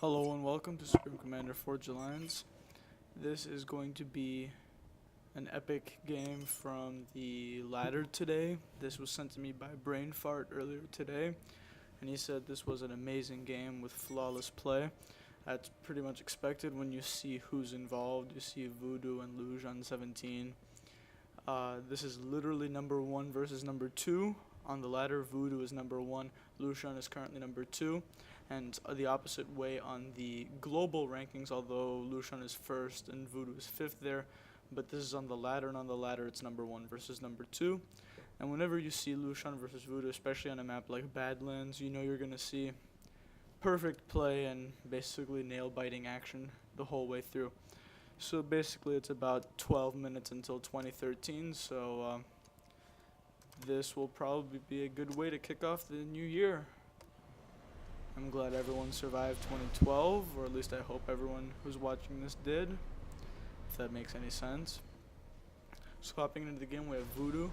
Hello and welcome to Supreme Commander Forge Alliance. This is going to be an epic game from the ladder today. This was sent to me by Brain Fart earlier today, and he said this was an amazing game with flawless play. That's pretty much expected when you see who's involved. You see Voodoo and Luge on 17. This is literally number 1 versus number 2. On the ladder, Voodoo is number 1, Lucian is currently number 2, and the opposite way on the global rankings, although Lucian is 1st and Voodoo is 5th there, but this is on the ladder, and on the ladder it's number 1 versus number 2. And whenever you see Lucian versus Voodoo, especially on a map like Badlands, you know you're going to see perfect play and basically nail-biting action the whole way through. So basically it's about 12 minutes until 2013, so this will probably be a good way to kick off the new year. I'm glad everyone survived 2012, or at least I hope everyone who's watching this did, if that makes any sense. So hopping into the game, we have Voodoo,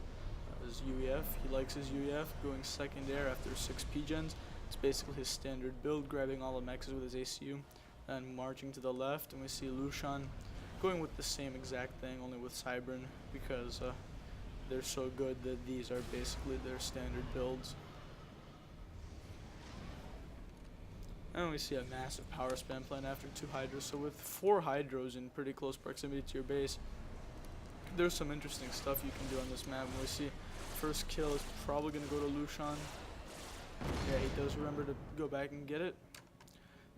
his UEF. He likes his UEF, going second air after 6 P-gens. It's basically his standard build, grabbing all the mexes with his ACU, and marching to the left, and we see Lucian going with the same exact thing, only with Cybern, because they're so good that these are basically their standard builds. And we see a massive power spam plan after 2 Hydros. So with 4 Hydros in pretty close proximity to your base, there's some interesting stuff you can do on this map. And we see first kill is probably going to go to Lucian. Yeah, he does remember to go back and get it.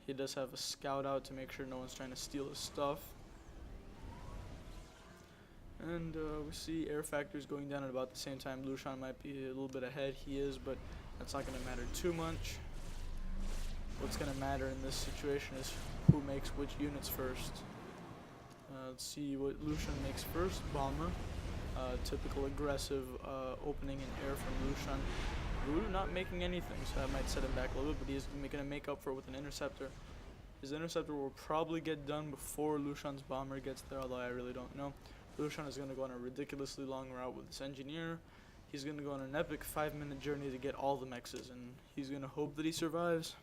He does have a scout out to make sure no one's trying to steal his stuff. And we see air factors going down at about the same time. Lucian might be a little bit ahead. He is, but that's not going to matter too much. What's going to matter in this situation is who makes which units first. Let's see what Lucian makes first. Bomber. Typical aggressive opening in air from Lucian. Voodoo not making anything, so that might set him back a little bit, but he's going to make up for it with an interceptor. His interceptor will probably get done before Lucian's bomber gets there, although I really don't know. Lucian is going to go on a ridiculously long route with this engineer. He's going to go on an epic 5-minute journey to get all the mexes, and he's going to hope that he survives,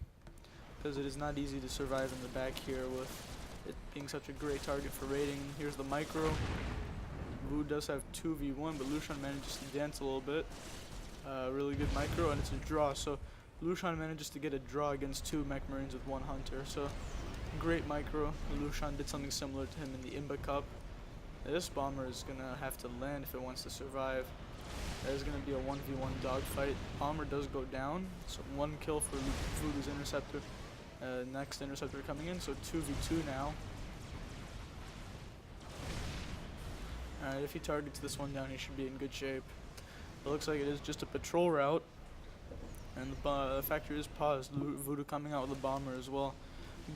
because it is not easy to survive in the back here with it being such a great target for raiding. Here's the micro. Voodoo does have 2v1, but Lucian manages to dance a little bit. Really good micro, and it's a draw, so Lucian manages to get a draw against 2 mech marines with 1 hunter, so great micro. Lucian did something similar to him in the Imba Cup. This bomber is going to have to land if it wants to survive. That is going to be a 1v1 dogfight. Bomber does go down, so 1 kill for Voodoo's interceptor. Next interceptor coming in, so 2v2 now. Alright, if he targets this one down, he should be in good shape. It looks like it is just a patrol route, and the factory is paused. Voodoo coming out with a bomber as well,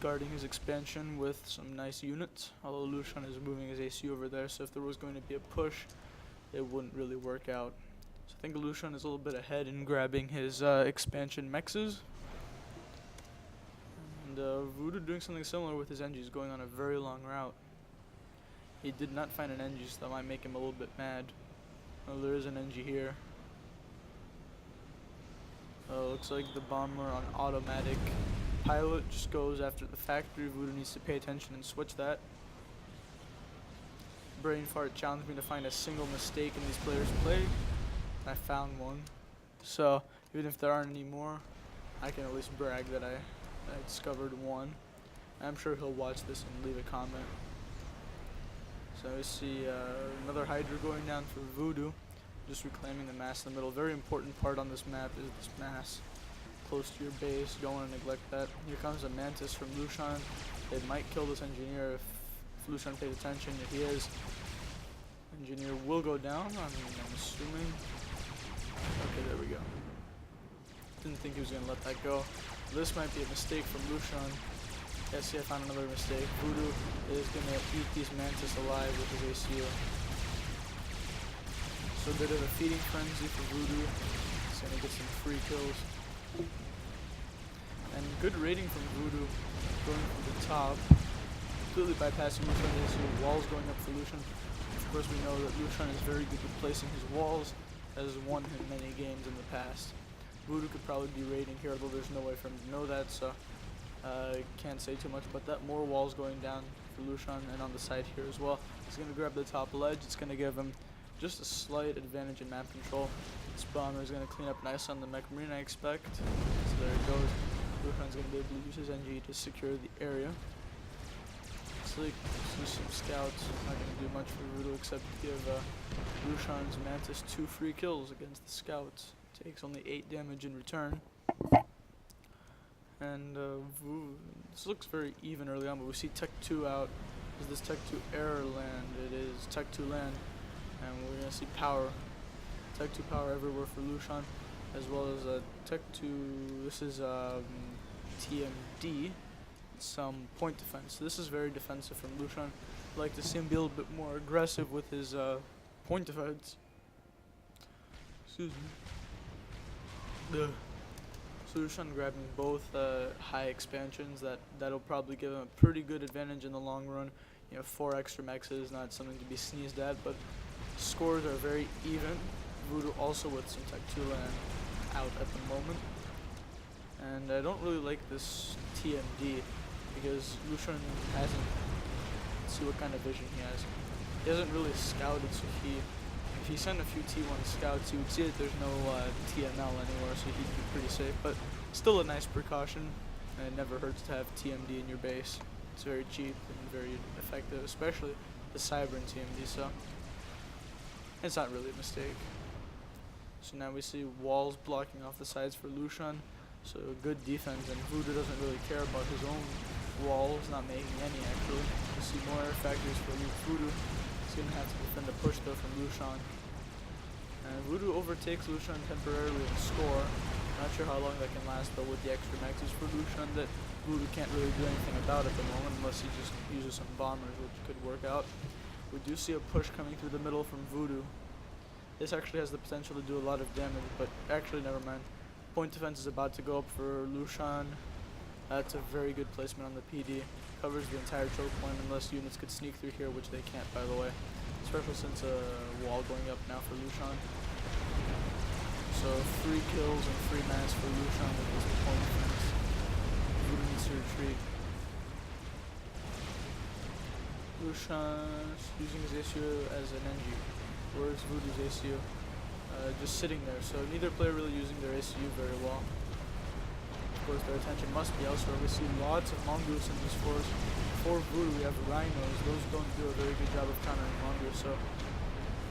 guarding his expansion with some nice units, although Lucian is moving his AC over there, so if there was going to be a push, it wouldn't really work out. So I think Lucian is a little bit ahead in grabbing his expansion mexes. And Voodoo doing something similar with his NGs, going on a very long route. He did not find an NG, so that might make him a little bit mad. Oh, there is an NG here. Looks like the bomber on automatic pilot just goes after the factory. Voodoo needs to pay attention and switch that. Brain Fart challenged me to find a single mistake in these players' play. I found one. So even if there aren't any more, I can at least brag that I discovered one. I'm sure he'll watch this and leave a comment. So we see another Hydra going down for Voodoo, just reclaiming the mass in the middle. Very important part on this map is this mass close to your base. You don't want to neglect that. Here comes a Mantis from Lucian. It might kill this engineer if Lucian pays attention. If he is, engineer will go down, I'm assuming. Okay, there we go. Didn't think he was going to let that go. This might be a mistake from Lucian. Yes, see, I found another mistake. Voodoo is going to eat these Mantis alive with his ACU. So a bit of a feeding frenzy for Voodoo. He's going to get some free kills. And good raiding from Voodoo, going from the top, completely bypassing Lucian. Walls going up for Lucian. Of course, we know that Lucian is very good with placing his walls, has won him many games in the past. Voodoo could probably be raiding here, although there's no way for him to know that, so Can't say too much about that. More walls going down for Lushan, and on the side here as well. He's going to grab the top ledge. It's going to give him just a slight advantage in map control. This bomber is going to clean up nice on the mech marine, I expect. So there it goes. Lushan's going to be able to use his NG to secure the area. Sleek, see some scouts. Not going to do much for Voodoo except give Lushan's Mantis 2 free kills against the scouts. Takes only 8 damage in return. And this looks very even early on, but we see Tech 2 out. Is this Tech 2 air land? It is Tech 2 land. And we're going to see power. Tech 2 power everywhere for Lushan, as well as Tech 2, this is TMD, some point defense. So this is very defensive from Lushan. I'd like to see him be a little bit more aggressive with his point defense. Excuse me. So Lushan grabbing both high expansions. That'll probably give him a pretty good advantage in the long run. You know, 4 extra mechs is not something to be sneezed at, but scores are very even. Voodoo also with some Tech 2 land out at the moment. And I don't really like this TMD because Lushan hasn't, let's see what kind of vision he has. He hasn't really scouted, so if he sent a few T1 scouts, he would see that there's no TML anywhere, so he'd be pretty safe. But still a nice precaution, and it never hurts to have TMD in your base. It's very cheap and very effective, especially the Cybern TMD, so it's not really a mistake. So now we see walls blocking off the sides for Lushan, so good defense, and Voodoo doesn't really care about his own walls, not making any actually. We see more air factories for Voodoo. He's going to have to defend a push though from Lushan. And Voodoo overtakes Lushan temporarily and score. Not sure how long that can last though with the extra maxes for Lushan that Voodoo can't really do anything about at the moment unless he just uses some bombers, which could work out. We do see a push coming through the middle from Voodoo. This actually has the potential to do a lot of damage, but actually never mind. Point defense is about to go up for Lushan. That's a very good placement on the PD. Covers the entire choke point unless units could sneak through here, which they can't by the way. Especially since a wall going up now for Lushan. So 3 kills and 3 mass for Lushan with this point defense. Voodoo needs to retreat. Lushan using his ACU as an NG. Where's Voodoo's ACU? Just sitting there, so neither player really using their ACU very well. Of course, their attention must be elsewhere. We see lots of mongoose in this force. For Voodoo, we have rhinos. Those don't do a very good job of countering mongoose, so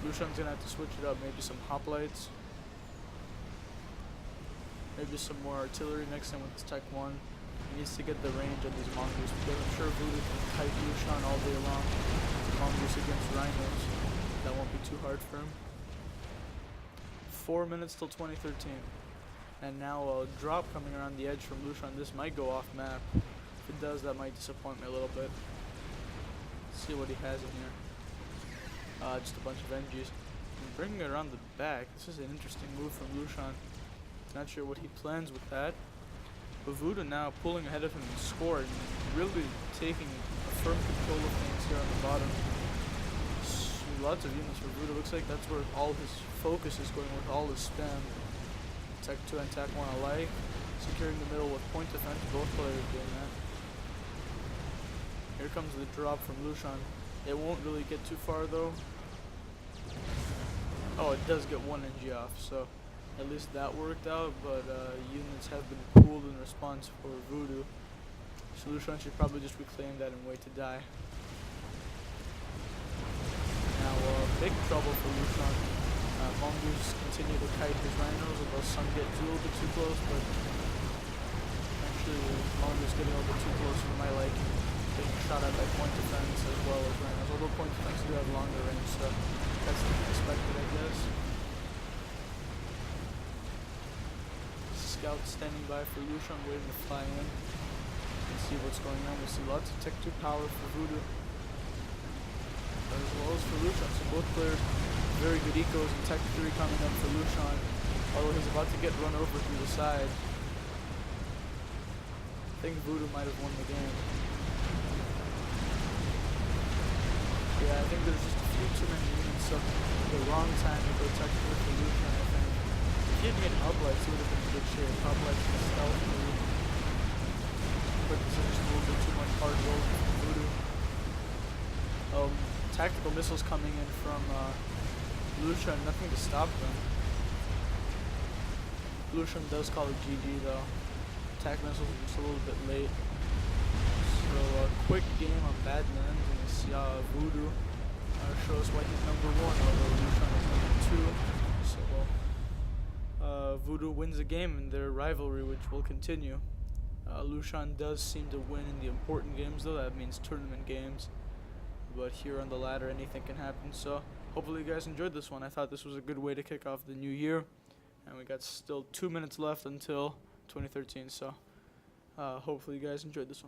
Lushan's gonna have to switch it up. Maybe some hoplites. Maybe some more artillery next time with his Tech 1. He needs to get the range of these mongoose because I'm sure Voodoo can kite Lushan all day long. Mongoose against rhinos. That won't be too hard for him. 4 minutes till 2013. And now a drop coming around the edge from Lushan. This might go off map. If it does, that might disappoint me a little bit. Let's see what he has in here. Just a bunch of NGs. And bringing it around the back. This is an interesting move from Lushan. Not sure what he plans with that. But Voodoo now pulling ahead of him in score and really taking a firm control of things here on the bottom. Lots of units for Voodoo. Looks like that's where all his focus is going with all his spam. Tech 2 and Tech 1 alike. Securing the middle with point defense. Both players doing that. Here comes the drop from Lushan. It won't really get too far though. Oh, it does get 1 NG off, so at least that worked out, but units have been pooled in response for Voodoo. So Lushan should probably just reclaim that and wait to die. Now, big trouble for Lushan. Mongoose continue to kite his rhinos, although some get a little bit too close, but actually Mongoose getting a little bit too close for my liking. Getting shot at by point defense as well as rhinos, although point defense do have longer range, so that's to be expected, I guess. Scout standing by for Lushan, waiting to fly in and see what's going on. We see lots of Tech 2 power for Voodoo, as well as for Lushan. So both players, very good ecos, and Tech 3 coming up for Lushan, although he's about to get run over through the side. I think Voodoo might have won the game. Yeah, I think there's just a few too many units, so the wrong time to go Tech 3 for Lushan, I think. If he didn't get hoplites, he would have been in good shape. Hoplites and stealth move. but this is just a little bit too much hard rolling from Voodoo. Tactical missiles coming in from Lucia, nothing to stop them. Lucian does call it GG though. Attack missiles are just a little bit late. So quick game on Badlands, and we see Voodoo shows why he's number 1, although Lucian is number 2. So Voodoo wins the game in their rivalry, which will continue. Lucian does seem to win in the important games though, that means tournament games. But here on the ladder anything can happen, so hopefully you guys enjoyed this one. I thought this was a good way to kick off the new year. And we got still 2 minutes left until 2013, so hopefully you guys enjoyed this one.